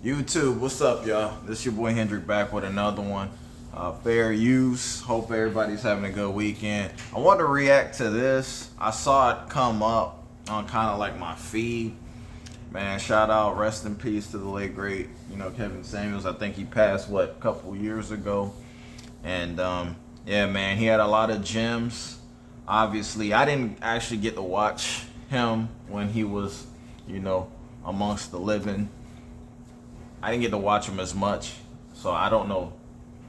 YouTube, what's up, y'all? This your boy Hendrick back with another one. Fair use. Hope everybody's having a good weekend. I want to react to this. I saw it come up on kind of like my feed. Man, shout out, rest in peace to the late great, Kevin Samuels. I think he passed a couple years ago. And yeah, man, he had a lot of gems. Obviously, I didn't actually get to watch him when he was, amongst the living. I didn't get to watch him as much, so I don't know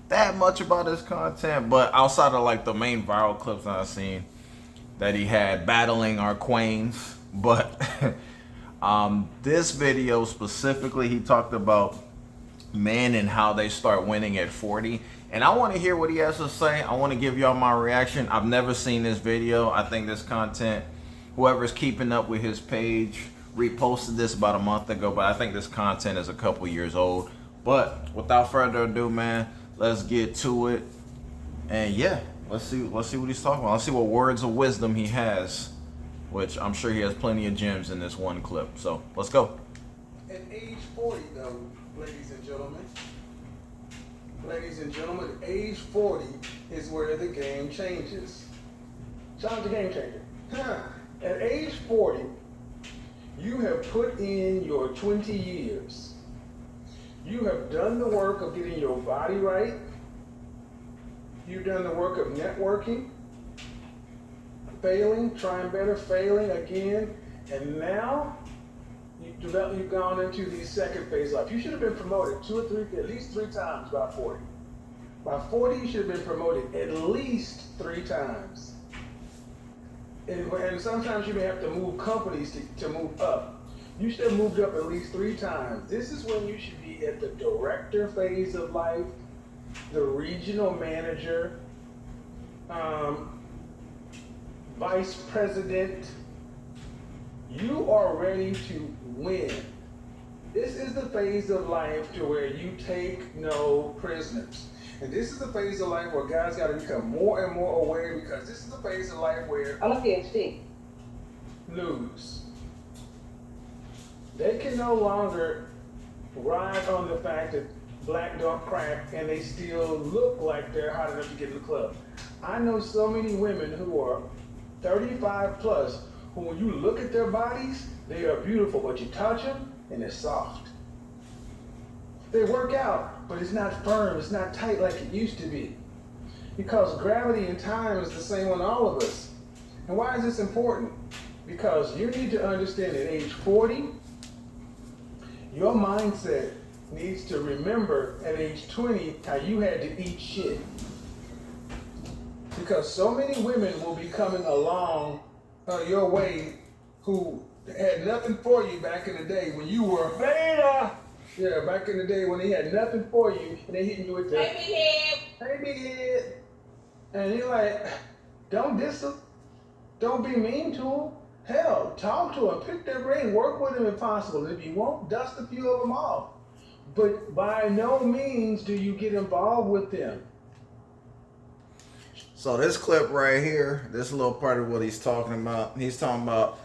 that much about his content. But outside of like the main viral clips that I've seen that he had battling our queens, but this video specifically, he talked about men and how they start winning at 40. And I want to hear what he has to say. I want to give y'all my reaction. I've never seen this video. I think this content, whoever's keeping up with his page, reposted this about a month ago, but I think this content is a couple years old. But without further ado, man, let's get to it. And yeah, let's see what he's talking about. Let's see what words of wisdom he has, which I'm sure he has plenty of gems in this one clip. So let's go. At age 40, though, ladies and gentlemen, age 40 is where the game changes. Shout out to Game Changer. At age 40, you have put in your 20 years. You have done the work of getting your body right. You've done the work of networking, failing, trying better, failing again, and now you've gone into the second phase of life. You should have been promoted at least three times by 40. By 40, you should have been promoted at least 3 times. And sometimes you may have to move companies to move up. You should have moved up at least 3 times. This is when you should be at the director phase of life, the regional manager, vice president. You are ready to win. This is the phase of life to where you take no prisoners. And this is the phase of life where guys got to become more and more aware, because this is the phase of life where I love PhD. Lose. They can no longer ride on the fact that black don't crack and they still look like they're hot enough to get in the club. I know so many women who are 35 plus who, when you look at their bodies, they are beautiful, but you touch them and they're soft. They work out, but it's not firm, it's not tight like it used to be. Because gravity and time is the same on all of us. And why is this important? Because you need to understand at age 40, your mindset needs to remember at age 20 how you had to eat shit. Because so many women will be coming along your way who had nothing for you back in the day when you were beta. Yeah, back in the day when they had nothing for you and they hitting you with the hey big head. And you're like, don't diss them. Don't be mean to them. Hell, talk to them, pick their brain, work with them if possible. If you won't, dust a few of them off. But by no means do you get involved with them. So this clip right here, this little part of what he's talking about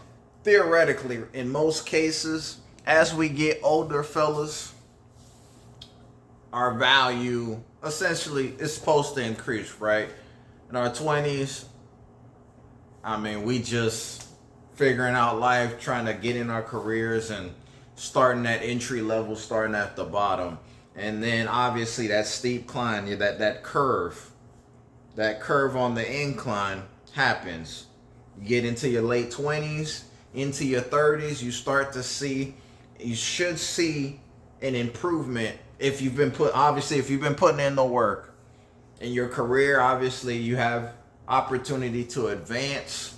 theoretically, in most cases, as we get older, fellas, our value essentially is supposed to increase, right? In our 20s, we just figuring out life, trying to get in our careers and starting at entry level, starting at the bottom. And then obviously that steep climb, that curve on the incline happens. You get into your late 20s, into your 30s, you should see an improvement if you've been putting in the work in your career. Obviously you have opportunity to advance,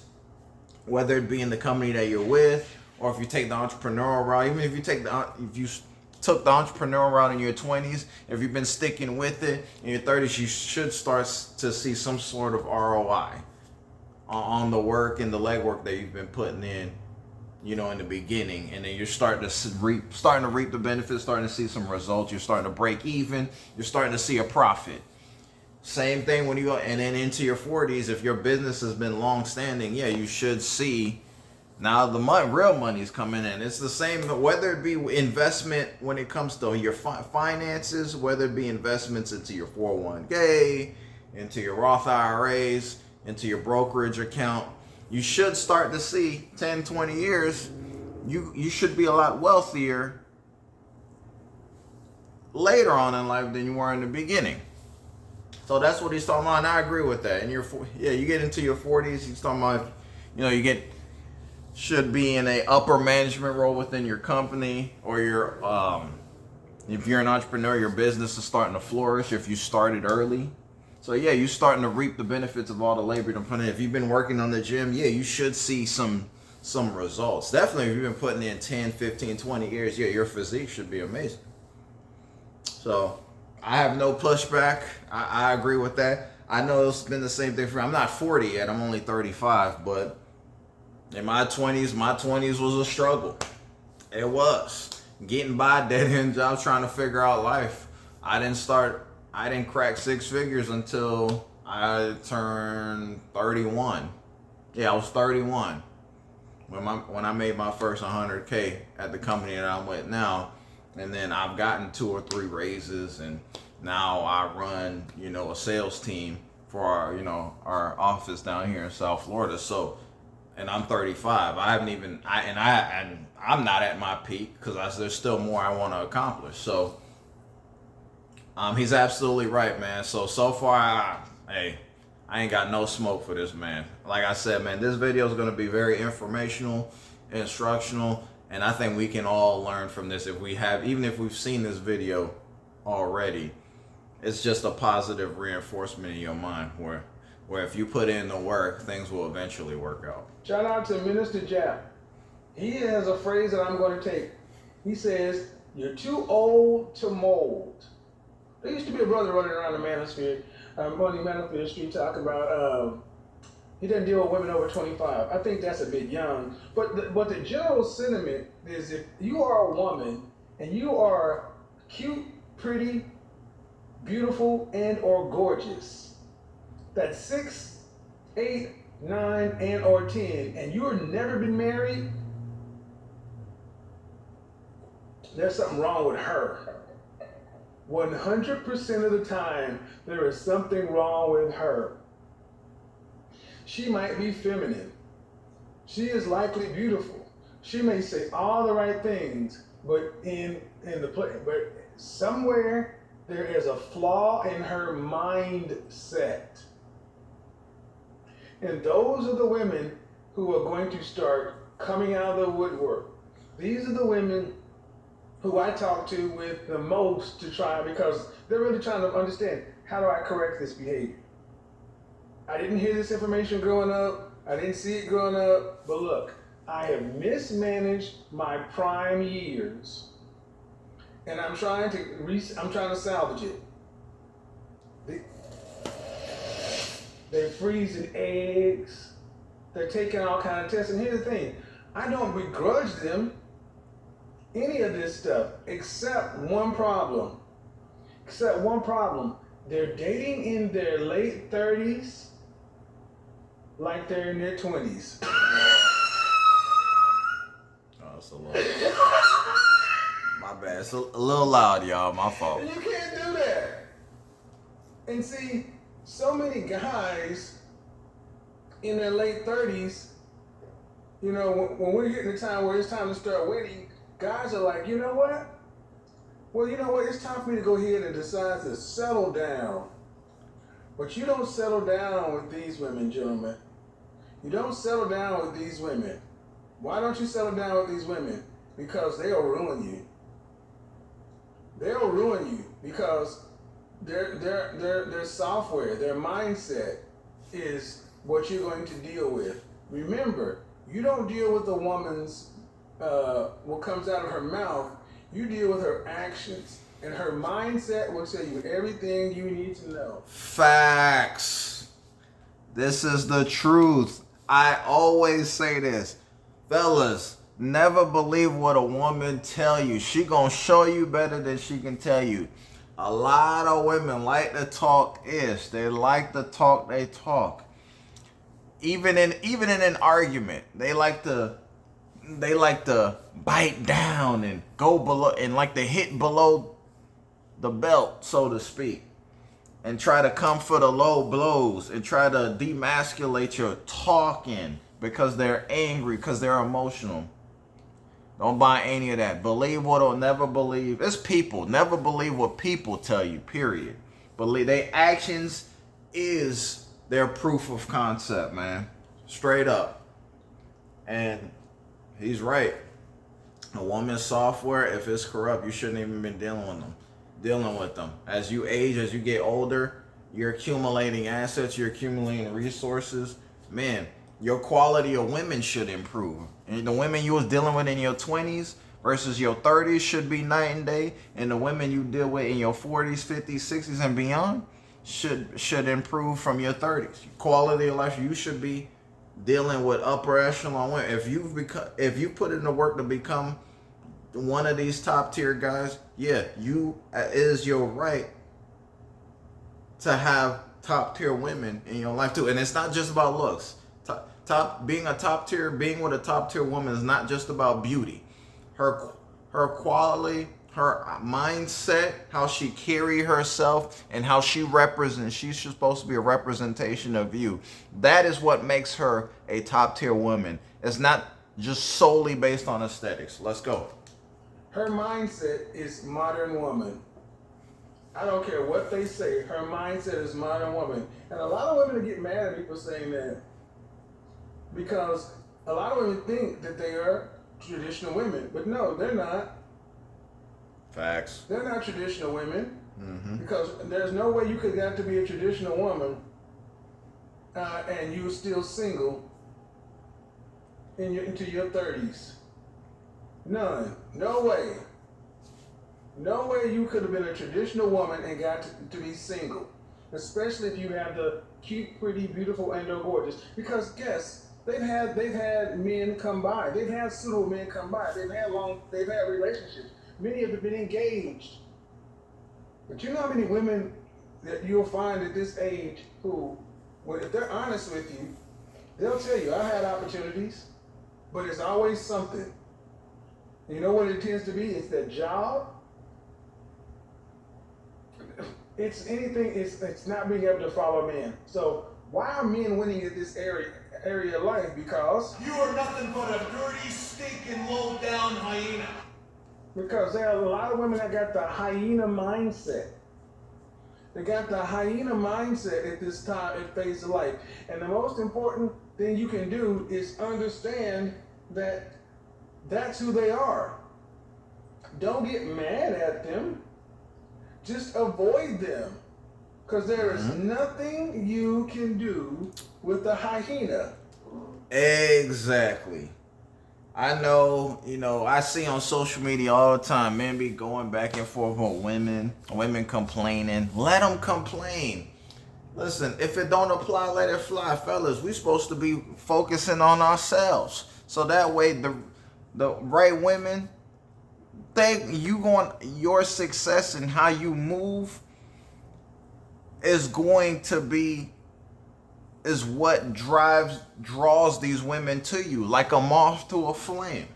whether it be in the company that you're with, or if you take the entrepreneurial route. Even if you took the entrepreneurial route in your 20s, if you've been sticking with it in your 30s, you should start to see some sort of ROI on the work and the legwork that you've been putting in, in the beginning. And then you're starting to reap the benefits, starting to see some results. You're starting to break even. You're starting to see a profit. Same thing when you go and then into your 40s. If your business has been long standing, yeah, you should see Now the real money's coming in. It's the same, whether it be investment when it comes to your finances, whether it be investments into your 401k, into your Roth IRAs, into your brokerage account. You should start to see 10, 20 years, you should be a lot wealthier later on in life than you were in the beginning. So that's what he's talking about, and I agree with that. And you get into your 40s, he's talking about, should be in a upper management role within your company, or if you're an entrepreneur, your business is starting to flourish if you started early. So you're starting to reap the benefits of all the labor you've put in. If you've been working on the gym, you should see some results. Definitely if you've been putting in 10, 15, 20 years, your physique should be amazing. So I have no pushback. I agree with that. I know it's been the same thing for me. I'm not 40 yet. I'm only 35, but in my 20s was a struggle. It was. Getting by dead-end jobs, trying to figure out life. I didn't crack six figures until I turned 31. Yeah, I was 31 when I made my first 100K at the company that I'm with now. And then I've gotten 2 or 3 raises, and now I run, a sales team for our office down here in South Florida. So, and I'm 35. I'm not at my peak because there's still more I want to accomplish. So, he's absolutely right, man. So far, I ain't got no smoke for this man. Like I said, man, this video is going to be very informational, instructional, and I think we can all learn from this even if we've seen this video already. It's just a positive reinforcement in your mind where if you put in the work, things will eventually work out. Shout out to Minister Jap. He has a phrase that I'm going to take. He says, "You're too old to mold." There used to be a brother running around the Manosphere Street talking about he doesn't deal with women over 25. I think that's a bit young. But the general sentiment is, if you are a woman and you are cute, pretty, beautiful, and or gorgeous, that's 6, 8, 9, and or 10, and you have never been married, there's something wrong with her. 100% of the time, there is something wrong with her. She might be feminine. She is likely beautiful. She may say all the right things, but but somewhere there is a flaw in her mindset. And those are the women who are going to start coming out of the woodwork. These are the women who I talk to with the most to try, because they're really trying to understand, how do I correct this behavior? I didn't hear this information growing up. I didn't see it growing up. But look, I have mismanaged my prime years, and I'm trying to salvage it. They're freezing eggs. They're taking all kinds of tests. And here's the thing: I don't begrudge them any of this stuff, except one problem. They're dating in their late 30s like they're in their 20s. Oh, it's a little... My bad. It's a little loud, y'all. My fault. And you can't do that. And see, so many guys in their late 30s, when we're getting the time where it's time to start waiting, guys are like, you know what? Well, you know what? It's time for me to go ahead and decide to settle down. But you don't settle down with these women, gentlemen. You don't settle down with these women. Why don't you settle down with these women? Because they'll ruin you. They'll ruin you because their software, their mindset is what you're going to deal with. Remember, you don't deal with a woman's what comes out of her mouth. You deal with her actions, and her mindset will tell you everything you need to know. Facts. This is the truth. I always say this. Fellas, never believe what a woman tell you. She gonna show you better than she can tell you. A lot of women like to talk ish. They like to talk they talk. Even in an argument, they like to they like to bite down and go below and like to hit below the belt, so to speak, and try to come for the low blows and try to demasculate your talking because they're angry, because they're emotional. Don't buy any of that. Believe what or never believe. It's people. Never believe what people tell you, period. Believe their actions is their proof of concept, man. Straight up. And he's right. A woman's software, if it's corrupt, you shouldn't even been dealing with them. As you age, as you get older, you're accumulating assets, you're accumulating resources. Man, your quality of women should improve. And the women you was dealing with in your 20s versus your 30s should be night and day. And the women you deal with in your 40s, 50s, 60s, and beyond should improve from your 30s. Quality of life, you should be dealing with upper echelon women. If you put in the work to become one of these top tier guys, yeah, it is your right to have top tier women in your life too. And it's not just about looks. Being with a top tier woman is not just about beauty. Her quality, her mindset, how she carry herself, and how she represents. She's supposed to be a representation of you. That is what makes her a top tier woman. It's not just solely based on aesthetics. Let's go. Her mindset is modern woman. I don't care what they say. Her mindset is modern woman. And a lot of women get mad at me for saying that, because a lot of women think that they are traditional women. But no, they're not. Facts. They're not traditional women. Because there's no way you could get to be a traditional woman and you're still single into your 30s. None. No way. No way you could have been a traditional woman and got to be single. Especially if you have the cute, pretty, beautiful, and or gorgeous. Because guess, they've had men come by. They've had suitable men come by. They've had relationships. Many of them have been engaged. But you know how many women that you'll find at this age who, well, if they're honest with you, they'll tell you, I had opportunities, but it's always something. You know what it tends to be? It's that job. It's anything. It's not being able to follow men. So why are men winning at this area of life? Because you are nothing but a dirty, stinking, low-down hyena. Because there are a lot of women that got the hyena mindset. They got the hyena mindset at this time and phase of life. And the most important thing you can do is understand that that's who they are. Don't get mad at them. Just avoid them. Because there is nothing you can do with the hyena. Exactly. I know, I see on social media all the time, men be going back and forth with women complaining. Let them complain. Listen, if it don't apply, let it fly. Fellas, we supposed to be focusing on ourselves. So that way the right women, your success and how you move is what draws these women to you, like a moth to a flame.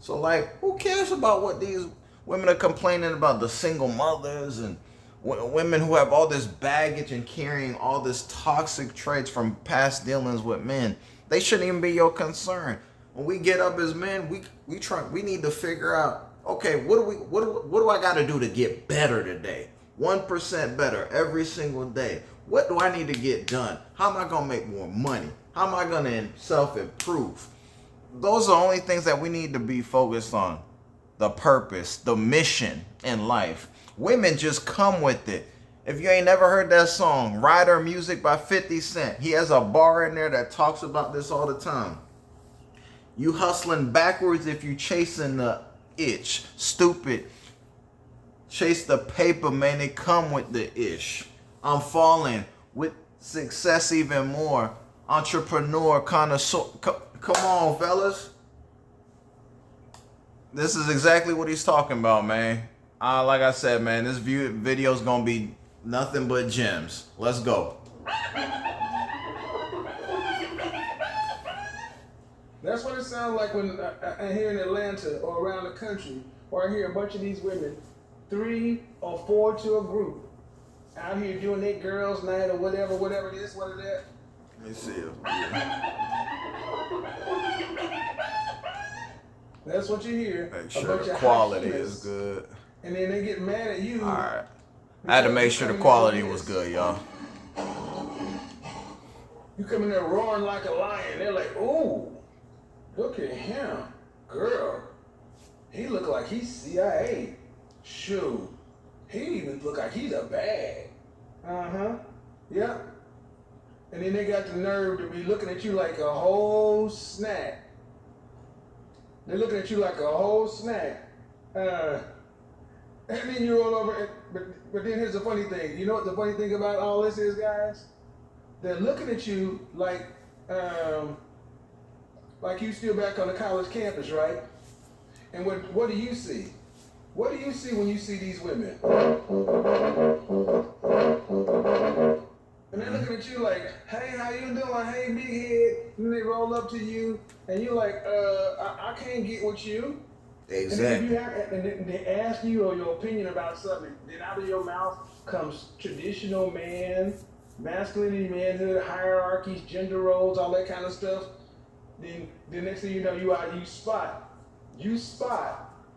So like, who cares about what these women are complaining about? The single mothers and women who have all this baggage and carrying all this toxic traits from past dealings with men. They shouldn't even be your concern. When we get up as men, we need to figure out, okay, what do I got to do to get better today? 1% better every single day. What do I need to get done? How am I going to make more money? How am I going to self-improve? Those are the only things that we need to be focused on. The purpose, the mission in life. Women just come with it. If you ain't never heard that song, Rider Music by 50 Cent, he has a bar in there that talks about this all the time. You hustling backwards if you chasing the itch. Stupid. Chase the paper, man. It come with the ish. I'm falling with success even more. Entrepreneur, connoisseur. Come on, fellas. This is exactly what he's talking about, man. Like I said, man, this video is going to be nothing but gems. Let's go. That's what it sounds like when here in Atlanta or around the country, or I hear a bunch of these women, 3 or 4 to a group, out here doing their girls' night or whatever it is, what is that? Let me see. That's what you hear. Make sure the quality is good. And then they get mad at you. All right. I had to make sure the quality was good, y'all. You come in there roaring like a lion. They're like, ooh, look at him. Girl, he look like he's CIA. Shoot, he even look like he's a bag. Uh-huh. Yep. And then they got the nerve to be looking at you like a whole snack. They're looking at you like a whole snack. And then you roll over, but then here's the funny thing. You know what the funny thing about all this is, guys? They're looking at you like you still back on the college campus, right? And what do you see? What do you see when you see these women? And they're looking at you like, hey, how you doing? Hey, big head. And they roll up to you, and you're like, I can't get with you. Exactly. And then they ask you or your opinion about something. Then out of your mouth comes traditional man, masculinity, manhood, hierarchies, gender roles, all that kind of stuff. Then the next thing you know, you spot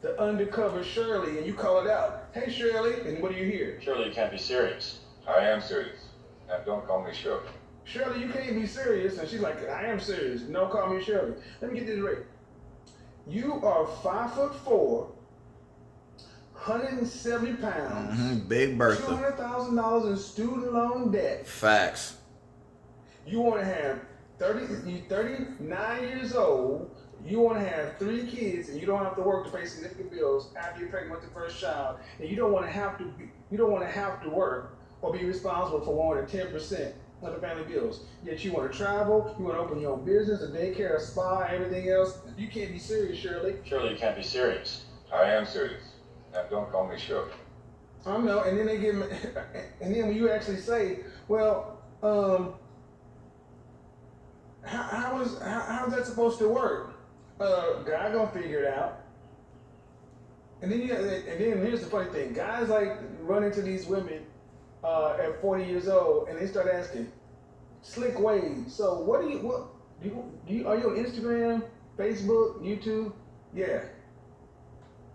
the undercover Shirley, and you call it out. Hey, Shirley, and what do you hear? Surely you can't be serious. I am serious. Now don't call me Shirley. Shirley, you can't be serious. And she's like, I am serious. No, call me Shirley. Let me get this right. You are 5'4", 170 pounds. Big Bertha. $200,000 in student loan debt. Facts. You want to have 39 years old. You want to have 3 kids, and you don't have to work to pay significant bills after you're pregnant with the first child, and you don't want to have to work or be responsible for more than 10% of the family bills. Yet you want to travel, you want to open your own business, a daycare, a spa, everything else. You can't be serious, Shirley. Surely you can't be serious. I am serious. Now don't call me Shirley. I know, and then they get, and then when you actually say, well, how's that supposed to work? Guy gonna figure it out. And then here's the funny thing: guys like run into these women at 40 years old, and they start asking, "Slick Wade, so are you on Instagram, Facebook, YouTube?" Yeah.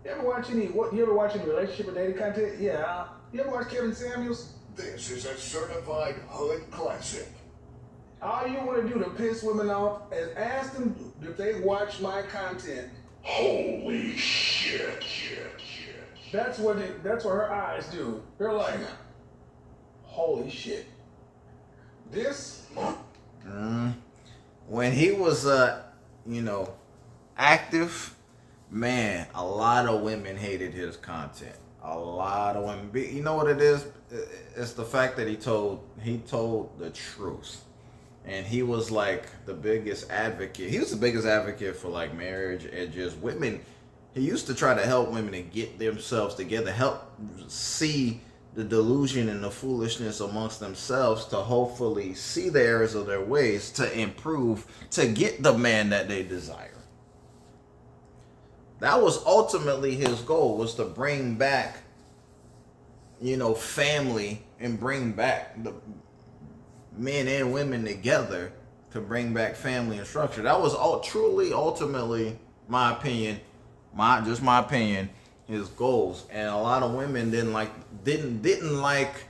You ever watch any relationship or dating content? Yeah. You ever watch Kevin Samuels? This is a certified hood classic. All you want to do to piss women off is ask them if they watch my content. Holy shit. That's what her eyes do. They're like, holy shit. This. When he was, active, man, a lot of women hated his content. A lot of women. You know what it is? It's the fact that he told the truth. And he was like the biggest advocate. He was the biggest advocate for like marriage and just women. He used to try to help women to get themselves together, help see the delusion and the foolishness amongst themselves, to hopefully see the errors of their ways, to improve, to get the man that they desire. That was ultimately his goal, was to bring back, family, and bring back the men and women together, to bring back family and structure. That was ultimately, my opinion, his goals. And a lot of women didn't like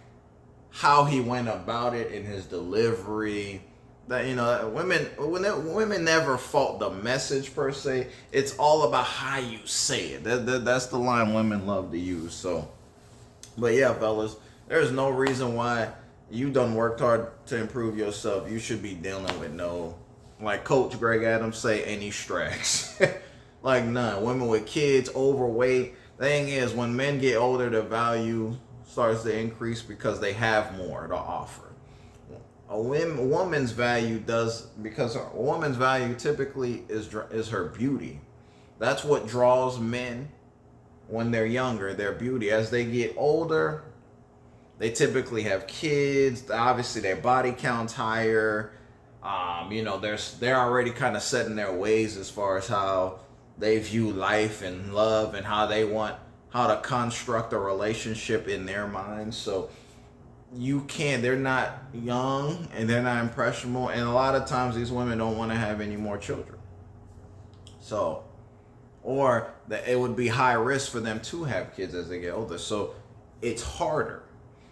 how he went about it in his delivery. That women never fault the message per se. It's all about how you say it. That's the line women love to use. So, but yeah, fellas, there's no reason why you done worked hard to improve yourself. You should be dealing with no, like Coach Greg Adams say, any stress. Like none. Women with kids, overweight. Thing is, when men get older, the value starts to increase because they have more to offer. A woman's value typically is her beauty. That's what draws men when they're younger, their beauty. As they get older, they typically have kids. Obviously, their body count's higher. They're already kind of set in their ways as far as how they view life and love and how they want how to construct a relationship in their minds. So they're not young and they're not impressionable, and a lot of times these women don't want to have any more children. So, or that it would be high risk for them to have kids as they get older. So it's harder.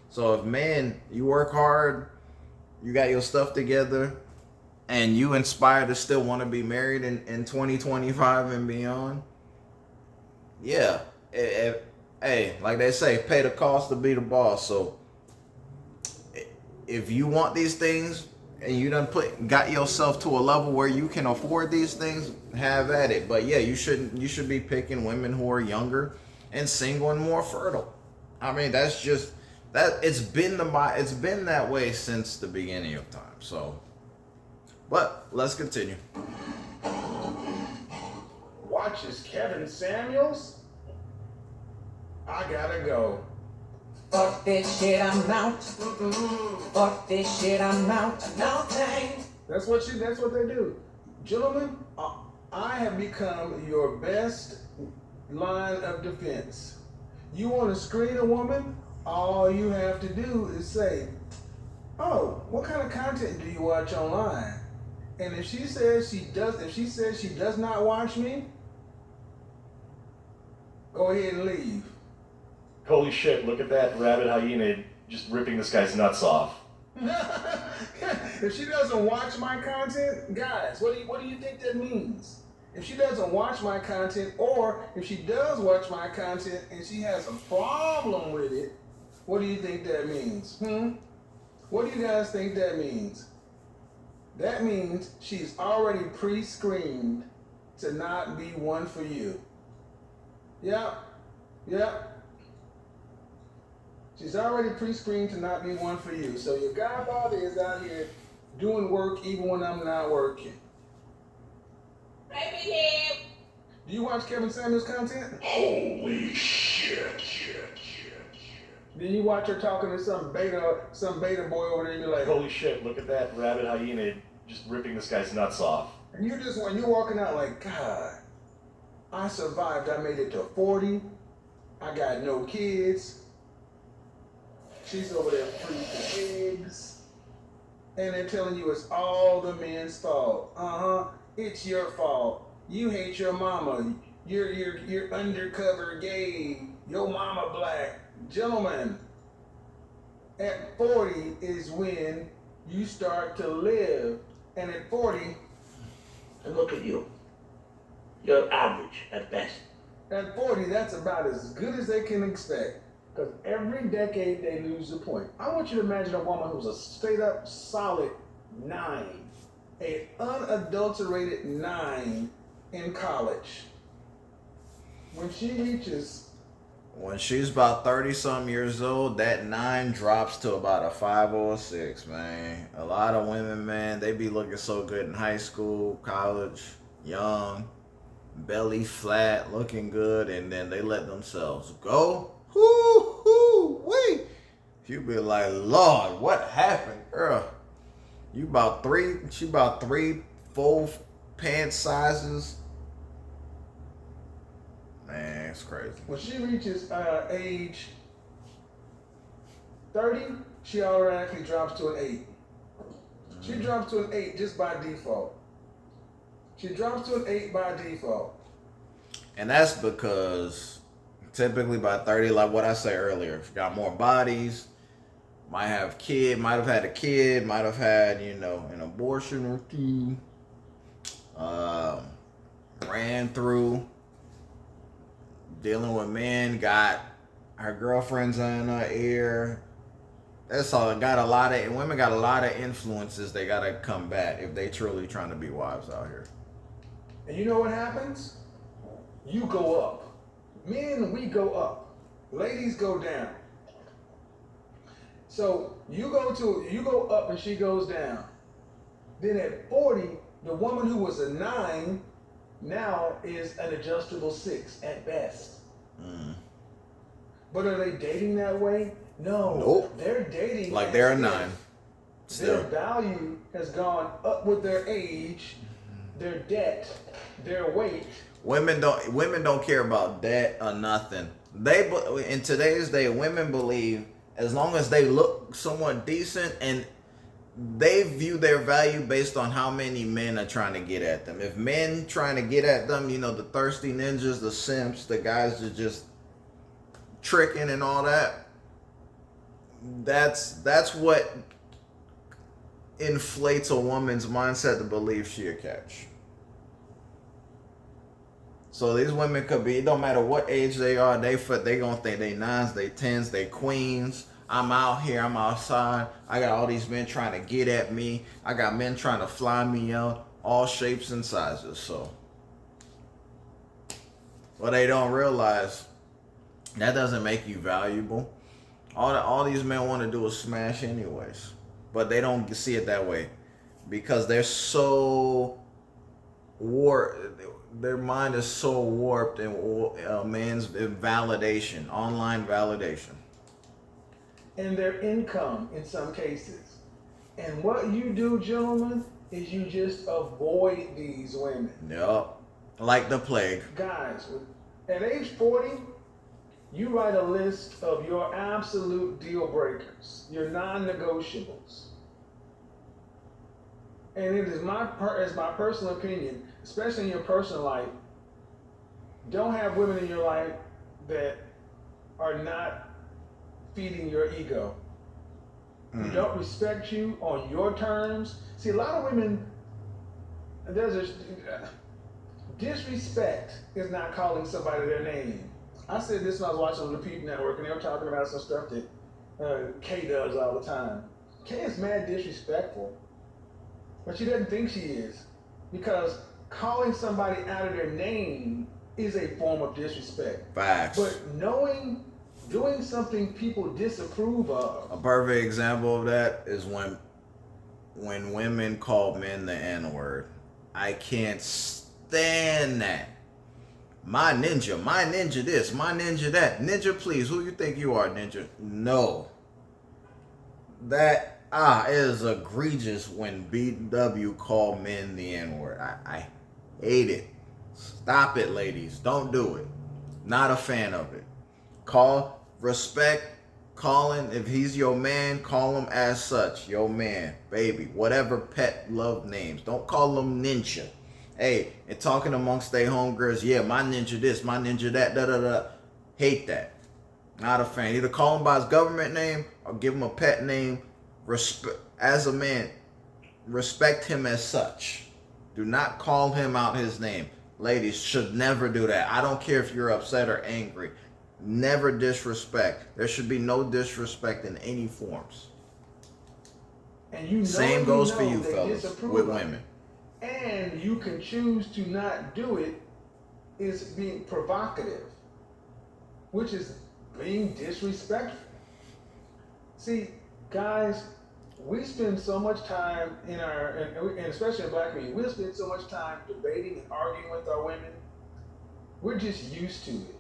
So if man, you work hard, you got your stuff together, and you inspired to still want to be married in 2025 and beyond, yeah. Hey, like they say, pay the cost to be the boss. So if you want these things and you got yourself to a level where you can afford these things, have at it. But yeah, you should be picking women who are younger and single and more fertile. I mean, that's just that it's been that way since the beginning of time. So, but let's continue. Watches Kevin Samuels. I gotta go. Fuck this shit, I'm out. Fuck this shit, I'm out. No thanks. That's what they do. Gentlemen, I have become your best line of defense. You want to screen a woman? All you have to do is say, "Oh, what kind of content do you watch online?" And if she says she does not watch me, go ahead and leave. Holy shit, look at that rabbit hyena just ripping this guy's nuts off. If she doesn't watch my content, guys, what do you think that means? If she doesn't watch my content, or if she does watch my content and she has a problem with it, what do you think that means? What do you guys think that means? That means she's already pre-screened to not be one for you. Yep. She's already pre-screened to not be one for you. So your godfather is out here doing work even when I'm not working. Baby him. Do you watch Kevin Samuels content? Holy shit. Then you watch her talking to some beta boy over there and you're like, Holy shit, look at that rabbit hyena just ripping this guy's nuts off. and when you're walking out like, God, I survived. I made it to 40. I got no kids. She's over there freezing eggs. And they're telling you it's all the men's fault. It's your fault. You hate your mama. You're undercover gay. Your mama black. Gentlemen, at 40 is when you start to live. And at 40, And look at you. You're average at best. at 40, that's about as good as they can expect. Because every decade they lose a point. I want you to imagine a woman who's a straight up solid 9, an unadulterated 9 in college. When she's about 30 some years old, that 9 drops to about a 5 or a 6, man. A lot of women, man, they be looking so good in high school, college, young, belly flat, looking good, and then they let themselves go. Whoo-hoo-wee. You be like, Lord, what happened, girl? She about 3 full pant sizes. Man, it's crazy. When she reaches age 30, she automatically drops to an 8. She drops to an 8 just by default. She drops to an 8 by default. And that's because typically by 30, like what I said earlier, she got more bodies, might have had a kid, might have had, an abortion or two, ran through dealing with men, got her girlfriends in her ear. That's all. Women got a lot of influences they gotta combat if they truly trying to be wives out here. And you know what happens? You go up. Men, we go up. Ladies go down. So you go up and she goes down. Then at 40, the woman who was a 9 now is an adjustable 6 at best. But are they dating that way? No. Nope. They're dating like they're a 9. Still. Their value has gone up with their age, their debt, their weight. Women don't care about debt or nothing. In today's day, women believe as long as they look somewhat decent, and they view their value based on how many men are trying to get at them. If men trying to get at them, the thirsty ninjas, the simps, the guys that just tricking and all that, that's what inflates a woman's mindset to believe she a catch. So these women could be, it don't matter what age they are, they gonna think they nines, they tens, they queens. I'm out here, I'm outside. I got all these men trying to get at me. I got men trying to fly me out, all shapes and sizes. So, but they don't realize that doesn't make you valuable. All these men want to do is smash anyways, but they don't see it that way because they're so warped. Their mind is so warped in man's validation, online validation. And their income in some cases. And what you do, gentlemen, is you just avoid these women. Yup. Like the plague. Guys, at age 40, you write a list of your absolute deal breakers, your non-negotiables. And it is my personal opinion, especially in your personal life, don't have women in your life that are not feeding your ego. Who don't respect you on your terms. See, a lot of women, disrespect is not calling somebody their name. I said this when I was watching on the Peep Network, and they were talking about some stuff that Kay does all the time. Kay is mad disrespectful, but she doesn't think she is, because calling somebody out of their name is a form of disrespect. Facts. But doing something people disapprove of. A perfect example of that is when women call men the N-word. I can't stand that. My ninja this, my ninja that. Ninja, please, who you think you are, ninja? No. That is egregious when BW call men the N-word. I hate it. Stop it, ladies. Don't do it. Not a fan of it. Respect, calling, if he's your man, call him as such, your man, baby, whatever pet love names. Don't call him ninja. Hey, and talking amongst their homegirls, yeah, my ninja this, my ninja that, da-da-da. Hate that. Not a fan. Either call him by his government name or give him a pet name. As a man, respect him as such. Do not call him out his name. Ladies should never do that. I don't care if you're upset or angry. Never disrespect. There should be no disrespect in any forms. And same goes for you, fellas, with women. And you can choose to not do it, is being provocative, which is being disrespectful. See, guys, we spend so much time and especially in black community, we spend so much time debating and arguing with our women. We're just used to it.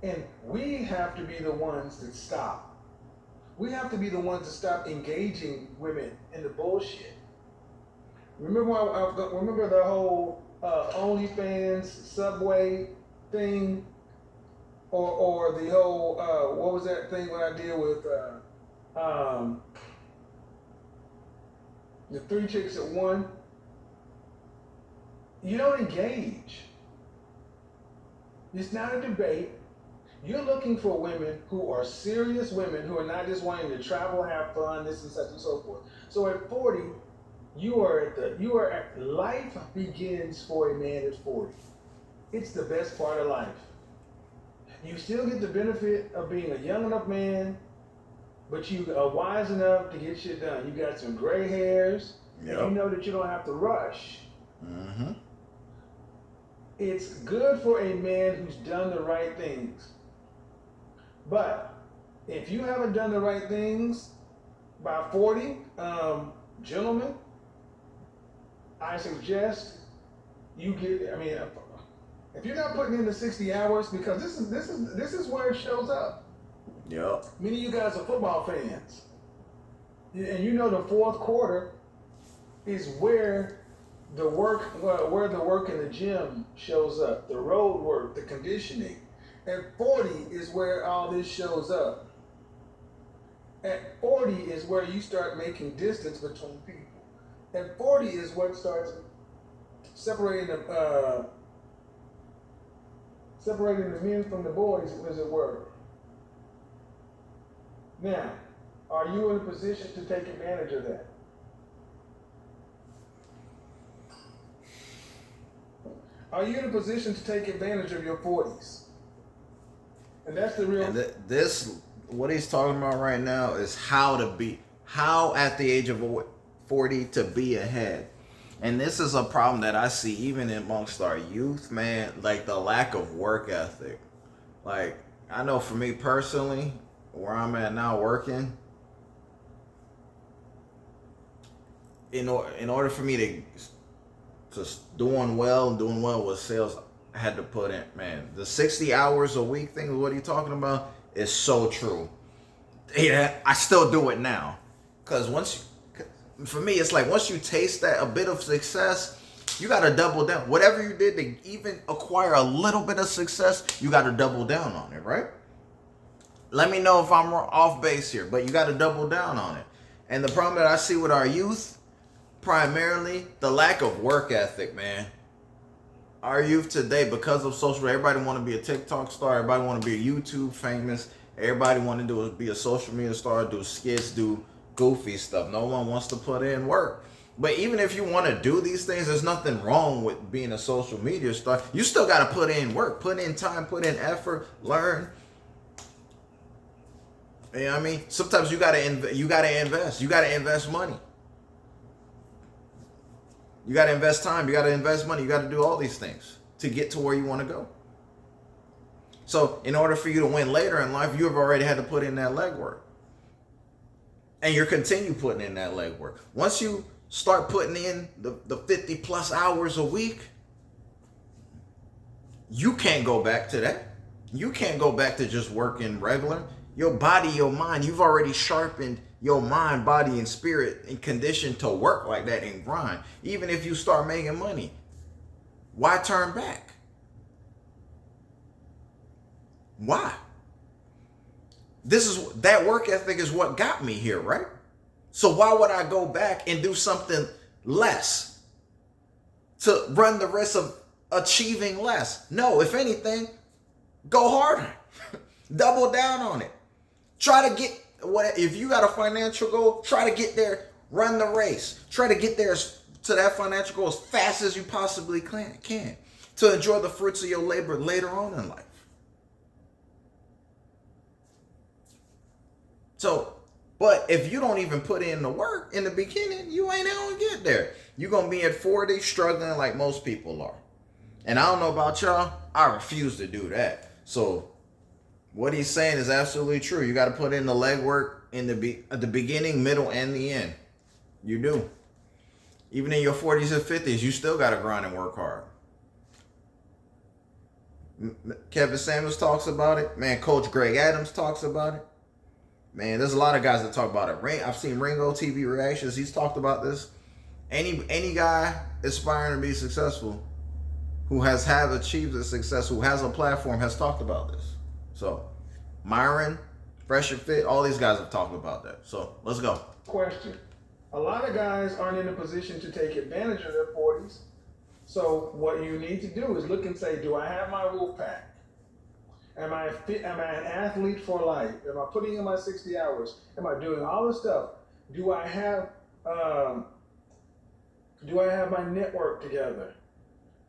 And we have to be the ones that stop. We have to be the ones that stop engaging women in the bullshit. Remember the whole OnlyFans Subway thing, or the whole what was that thing when I deal with the 3 chicks at one? You don't engage. It's not a debate. You're looking for women who are serious women, who are not just wanting to travel, have fun, this and such and so forth. So at 40, life begins for a man at 40. It's the best part of life. You still get the benefit of being a young enough man, but you are wise enough to get shit done. You got some gray hairs, and you know that you don't have to rush. Mm-hmm. It's good for a man who's done the right things. But if you haven't done the right things by 40, gentlemen, I suggest you get, if you're not putting in the 60 hours, because this is where it shows up. Yep. Many of you guys are football fans. And you know the fourth quarter is where the work in the gym shows up, the road work, the conditioning. At 40 is where all this shows up. At 40 is where you start making distance between people. At 40 is what starts separating the men from the boys, as it were. Now, are you in a position to take advantage of that? Are you in a position to take advantage of your 40s? And that's the real. And this, what he's talking about right now, is how at the age of 40 to be ahead. And this is a problem that I see even amongst our youth, man. Like the lack of work ethic. Like I know for me personally, where I'm at now working, in order for me to doing well with sales, I had to put in, man, the 60 hours a week thing, what are you talking about, is so true. Yeah, I still do it now. Because for me, it's like once you taste that a bit of success, you got to double down. Whatever you did to even acquire a little bit of success, you got to double down on it, right? Let me know if I'm off base here, but you got to double down on it. And the problem that I see with our youth, primarily the lack of work ethic, man. Our youth today, because of social, everybody want to be a TikTok star, everybody want to be a YouTube famous, everybody want to be a social media star, do skits, do goofy stuff. No one wants to put in work. But even if you want to do these things, there's nothing wrong with being a social media star. You still got to put in work, put in time, put in effort, learn. You know what I mean? Sometimes you got to invest. You got to invest money. You got to invest time. You got to invest money. You got to do all these things to get to where you want to go. So in order for you to win later in life, you have already had to put in that legwork. And you're continue putting in that legwork. Once you start putting in the 50 plus hours a week, you can't go back to that. You can't go back to just working regular. Your body, your mind, you've already sharpened your mind, body, and spirit and conditioned to work like that and grind. Even if you start making money, why turn back? Why? That work ethic is what got me here, right? So why would I go back and do something less to run the risk of achieving less? No, if anything, go harder. Double down on it. Try to get if you got a financial goal, try to get there, run the race. Try to get there to that financial goal as fast as you possibly can to enjoy the fruits of your labor later on in life. So, but if you don't even put in the work in the beginning, you ain't gonna get there. You're gonna be at 40 struggling like most people are. And I don't know about y'all, I refuse to do that. So what he's saying is absolutely true. You got to put in the legwork in at the beginning, middle, and the end. You do. Even in your 40s and 50s, you still got to grind and work hard. Kevin Samuels talks about it. Man, Coach Greg Adams talks about it. Man, there's a lot of guys that talk about it. I've seen Ringo TV reactions. He's talked about this. Any guy aspiring to be successful who has achieved the success, who has a platform, has talked about this. So, Myron, Fresh and Fit, all these guys have talked about that. So, let's go. Question. A lot of guys aren't in a position to take advantage of their 40s. So, what you need to do is look and say, do I have my wolf pack? Am I fit? Am I an athlete for life? Am I putting in my 60 hours? Am I doing all this stuff? Do I have my network together?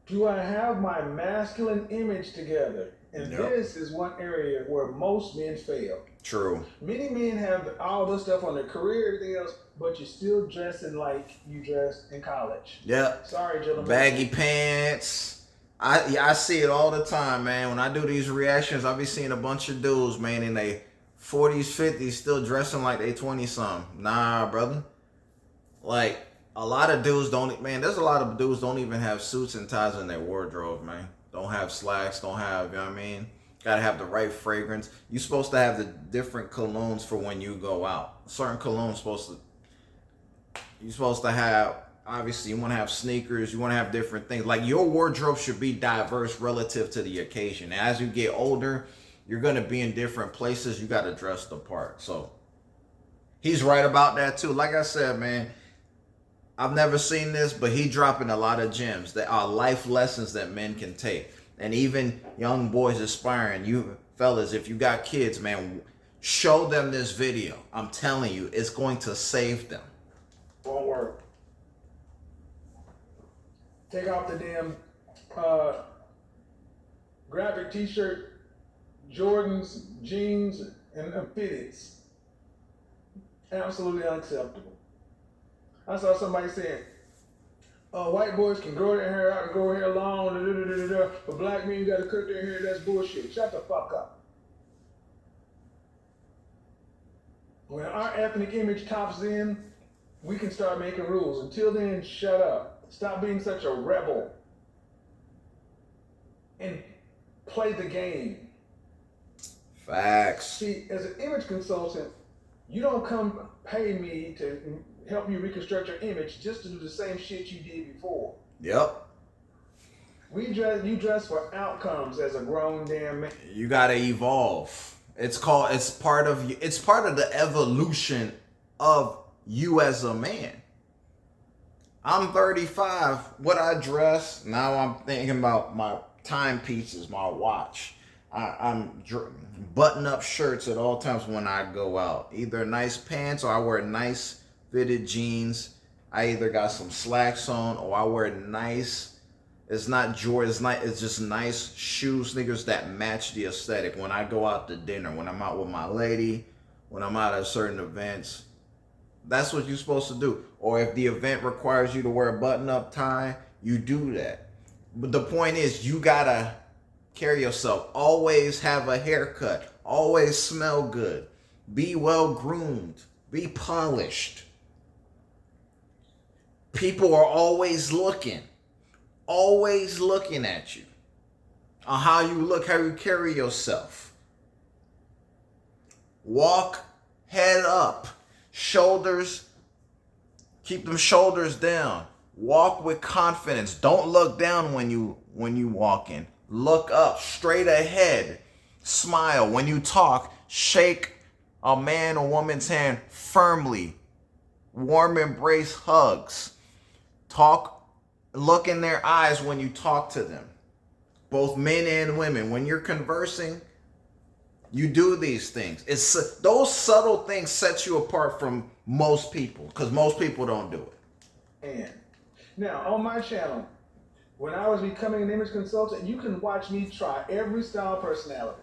Do I have my masculine image together? And This is one area where most men fail. True. Many men have all this stuff on their career, everything else, but you're still dressing like you dressed in college. Yep. Sorry, gentlemen. Baggy pants. I see it all the time, man. When I do these reactions, I be seeing a bunch of dudes, man, in their 40s, 50s, still dressing like they 20-something. Nah, brother. Like, a lot of dudes there's a lot of dudes don't even have suits and ties in their wardrobe, man. Don't have slacks, don't have, you know what I mean? Gotta have the right fragrance. You're supposed to have the different colognes for when you go out. Certain colognes supposed to You're supposed to have, obviously, you want to have sneakers, you want to have different things. Like, your wardrobe should be diverse relative to the occasion. And as you get older, you're going to be in different places. You got to dress the part. So, he's right about that, too. Like I said, man, I've never seen this, but he dropping a lot of gems that are life lessons that men can take. And even young boys aspiring, you fellas, if you got kids, man, show them this video. I'm telling you, it's going to save them. Won't work. Take off the damn graphic t-shirt, Jordans, jeans, and fitteds. Absolutely unacceptable. I saw somebody saying, white boys can grow their hair out and grow hair long, but black men got to cut their hair. That's bullshit. Shut the fuck up. When our ethnic image tops in, we can start making rules. Until then, shut up. Stop being such a rebel and play the game. Facts. See, as an image consultant, you don't come pay me to help you reconstruct your image just to do the same shit you did before. Yep. You dress for outcomes as a grown damn man. You gotta evolve. It's part of the evolution of you as a man. I'm 35. What I dress now, I'm thinking about my timepieces, my watch. I'm button up shirts at all times when I go out. Either nice pants or I wear nice fitted jeans. I either got some slacks on or I wear nice. It's not Jordan. It's just nice shoes, sneakers that match the aesthetic. When I go out to dinner, when I'm out with my lady, when I'm out at certain events, that's what you're supposed to do. Or if the event requires you to wear a button-up tie, you do that. But the point is, you gotta carry yourself. Always have a haircut. Always smell good. Be well groomed. Be polished. People are always looking at you on how you look, how you carry yourself. Walk head up, shoulders, keep them shoulders down. Walk with confidence. Don't look down when you walking. Look up, straight ahead. Smile. When you talk, shake a man or woman's hand firmly. Warm embrace, hugs. Look in their eyes when you talk to them. Both men and women. When you're conversing, you do these things. Those subtle things set you apart from most people, because most people don't do it. And now on my channel, when I was becoming an image consultant, you can watch me try every style personality.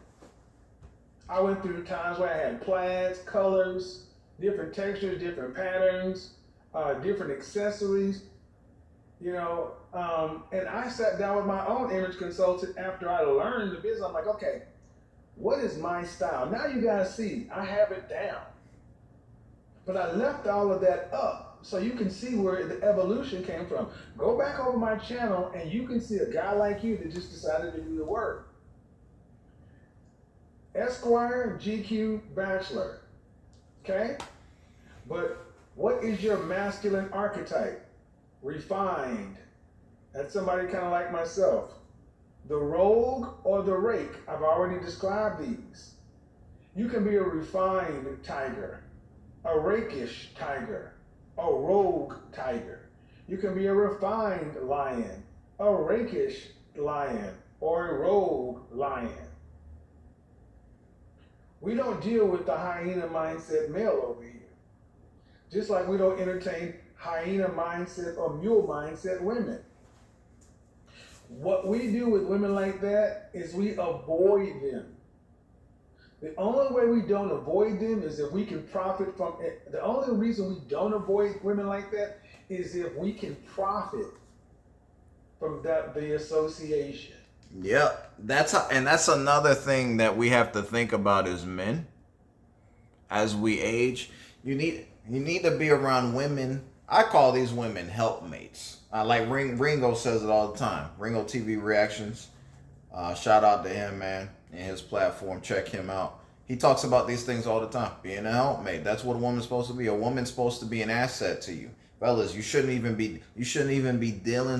I went through times where I had plaids, colors, different textures, different patterns, different accessories. And I sat down with my own image consultant after I learned the business. I'm like, okay, what is my style? Now you guys see, I have it down. But I left all of that up so you can see where the evolution came from. Go back over my channel and you can see a guy like you that just decided to do the work. Esquire, GQ, Bachelor. Okay? But what is your masculine archetype? Refined. That's somebody kind of like myself. The rogue or the rake. I've already described these. You can be a refined tiger, a rakish tiger, a rogue tiger. You can be a refined lion, a rakish lion, or a rogue lion. We don't deal with the hyena mindset male over here. Just like we don't entertain hyena mindset or mule mindset women. What we do with women like that is we avoid them. The only way we don't avoid them is if we can profit from it. The only reason we don't avoid women like that is if we can profit from the association. Yep. That's another thing that we have to think about as men. As we age, you need to be around women. I call these women helpmates. Like Ringo says it all the time. Ringo TV Reactions. Shout out to him, man, and his platform. Check him out. He talks about these things all the time. Being a helpmate. That's what a woman's supposed to be. A woman's supposed to be an asset to you. Fellas, you shouldn't even be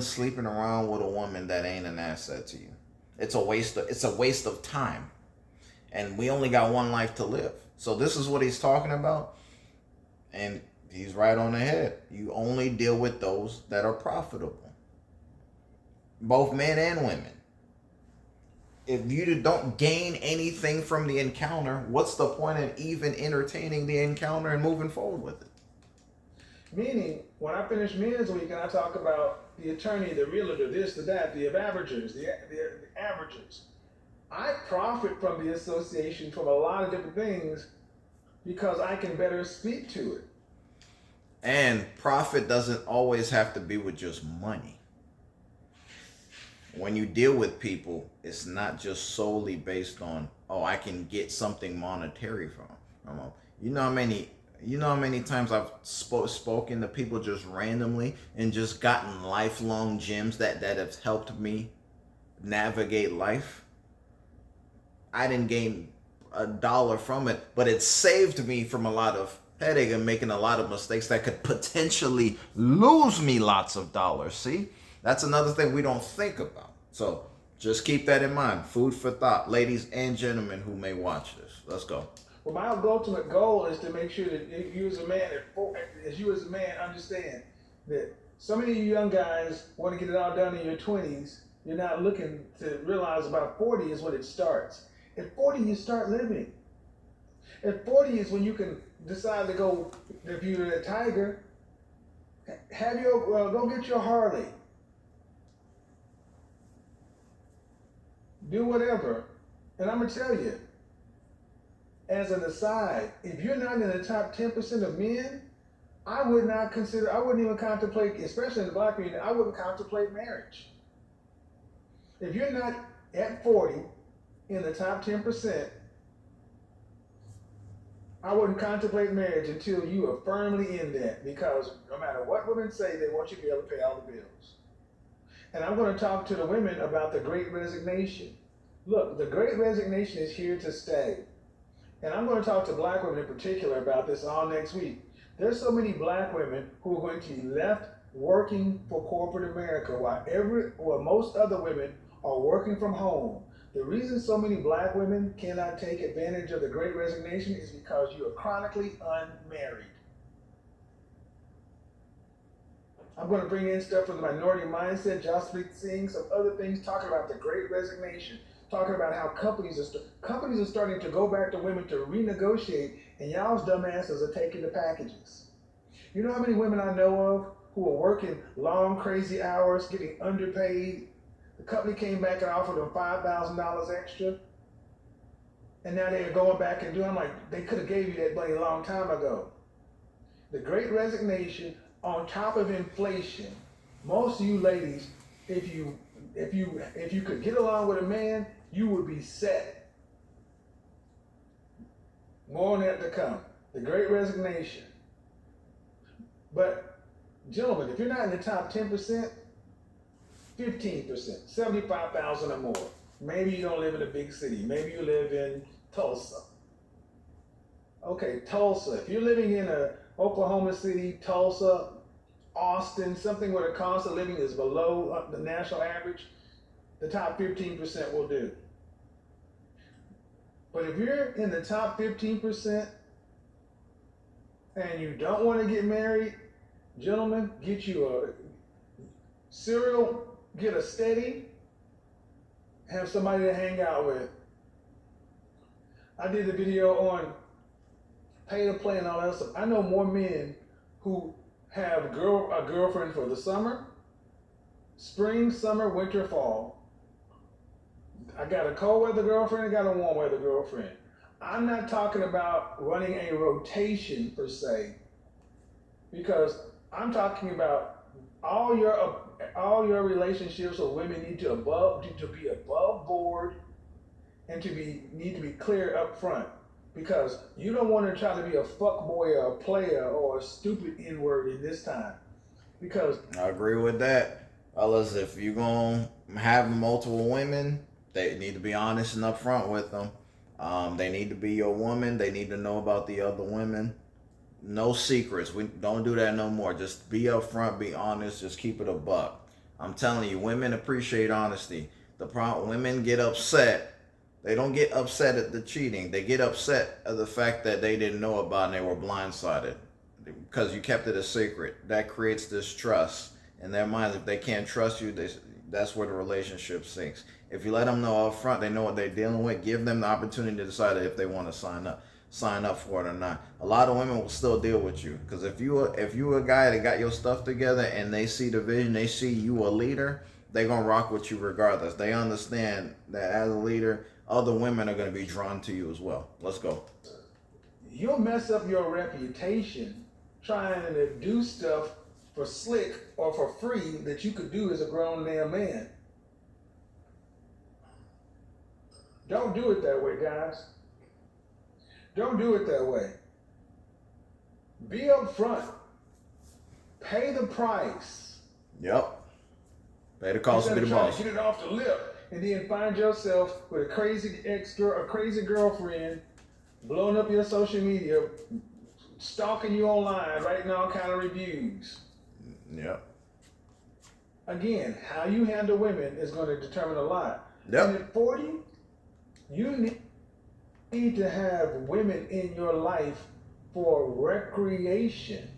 sleeping around with a woman that ain't an asset to you. It's a waste of time. And we only got one life to live. So this is what he's talking about. And he's right on the head. You only deal with those that are profitable. Both men and women. If you don't gain anything from the encounter, what's the point of even entertaining the encounter and moving forward with it? Meaning, when I finish Men's Week and I talk about the attorney, the realtor, this, the that, the averagers, the averagers, I profit from the association from a lot of different things because I can better speak to it. And profit doesn't always have to be with just money. When you deal with people, it's not just solely based on, oh, I can get something monetary from them. You know how many times I've spoken to people just randomly and just gotten lifelong gems that have helped me navigate life. I didn't gain $1 from it, but it saved me from a lot of headache and making a lot of mistakes that could potentially lose me lots of dollars. See, that's another thing we don't think about. So just keep that in mind. Food for thought, ladies and gentlemen who may watch this. Let's go. Well, my ultimate goal is to make sure that you as a man, understand that so many of you young guys want to get it all done in your 20s. You're not looking to realize about 40 is when it starts. At 40, you start living. At 40 is when you can decide to go, if you're a tiger, go get your Harley. Do whatever. And I'm going to tell you, as an aside, if you're not in the top 10% of men, I wouldn't even contemplate, especially in the black community, I wouldn't contemplate marriage. If you're not at 40 in the top 10%, I wouldn't contemplate marriage until you are firmly in that, because no matter what women say, they want you to be able to pay all the bills. And I'm going to talk to the women about the Great Resignation. Look, the Great Resignation is here to stay. And I'm going to talk to black women in particular about this all next week. There's so many black women who are going to be left working for corporate America while most other women are working from home. The reason so many black women cannot take advantage of the Great Resignation is because you are chronically unmarried. I'm going to bring in stuff from the Minority Mindset, just seeing some other things, talking about the Great Resignation, talking about how companies are starting to go back to women to renegotiate, and y'all's dumbasses are taking the packages. You know how many women I know of who are working long, crazy hours, getting underpaid? The company came back and offered them $5,000 extra, and now they're going back and doing. I'm like, they could have gave you that money a long time ago. The Great Resignation, on top of inflation. Most of you ladies, if you could get along with a man, you would be set. More on that to come. The Great Resignation. But gentlemen, if you're not in the top 10%, 15%, 75,000 or more. Maybe you don't live in a big city. Maybe you live in Tulsa. Okay, Tulsa. If you're living in Oklahoma City, Tulsa, Austin, something where the cost of living is below the national average, the top 15% will do. But if you're in the top 15% and you don't want to get married, gentlemen, get you a serial, get a steady, have somebody to hang out with. I did a video on pay to play and all that stuff. I know more men who have a girlfriend for the summer, spring, summer, winter, fall. I got a cold weather girlfriend, I got a warm weather girlfriend. I'm not talking about running a rotation per se, because I'm talking about all your relationships with women need to be above board and need to be clear up front. Because you don't want to try to be a fuckboy or a player or a stupid N-word in this time. Because I agree with that. Fellas, if you're going to have multiple women, they need to be honest and upfront with them. They need to be your woman. They need to know about the other women. no secrets. We don't do that no more. Just be upfront, be honest, just keep it a buck. I'm telling you, women appreciate honesty. The problem, women get upset. They don't get upset at the cheating. They get upset at the fact that they didn't know about and they were blindsided because you kept it a secret. That creates distrust in their minds. If they can't trust you, that's where the relationship sinks. If you let them know up front, they know what they're dealing with. Give them the opportunity to decide if they want to sign up for it or not. A lot of women will still deal with you because if you a guy that got your stuff together and they see the vision, they see you a leader, they're gonna rock with you regardless. They understand that as a leader, other women are gonna be drawn to you as well. Let's go. You'll mess up your reputation trying to do stuff for slick or for free that you could do as a grown damn man. Don't do it that way, guys. Don't do it that way. Be upfront. Pay the price. Yep. Pay the cost to be the Instead of boss. trying to get it off the lip and then find yourself with a crazy a crazy girlfriend blowing up your social media, stalking you online, writing all kind of reviews. Yep. Again, how you handle women is going to determine a lot. Yep. And at 40, you need to have women in your life for recreation.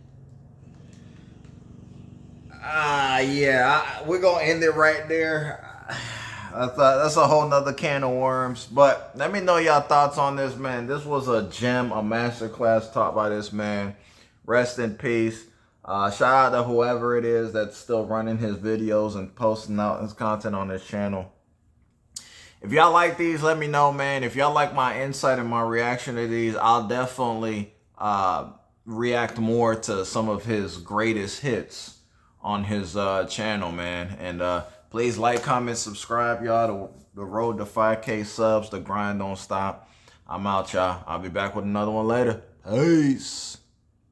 Yeah, we're gonna end it right there. I thought that's a whole nother can of worms. But let me know y'all thoughts on this, man. This was a gem, a masterclass taught by this man. Rest in peace. Shout out to whoever it is that's still running his videos and posting out his content on this channel. If y'all like these, let me know, man. If y'all like my insight and my reaction to these, I'll definitely react more to some of his greatest hits on his channel, man. And please like, comment, subscribe, y'all. The road to 5K subs, the grind don't stop. I'm out, y'all. I'll be back with another one later. Peace.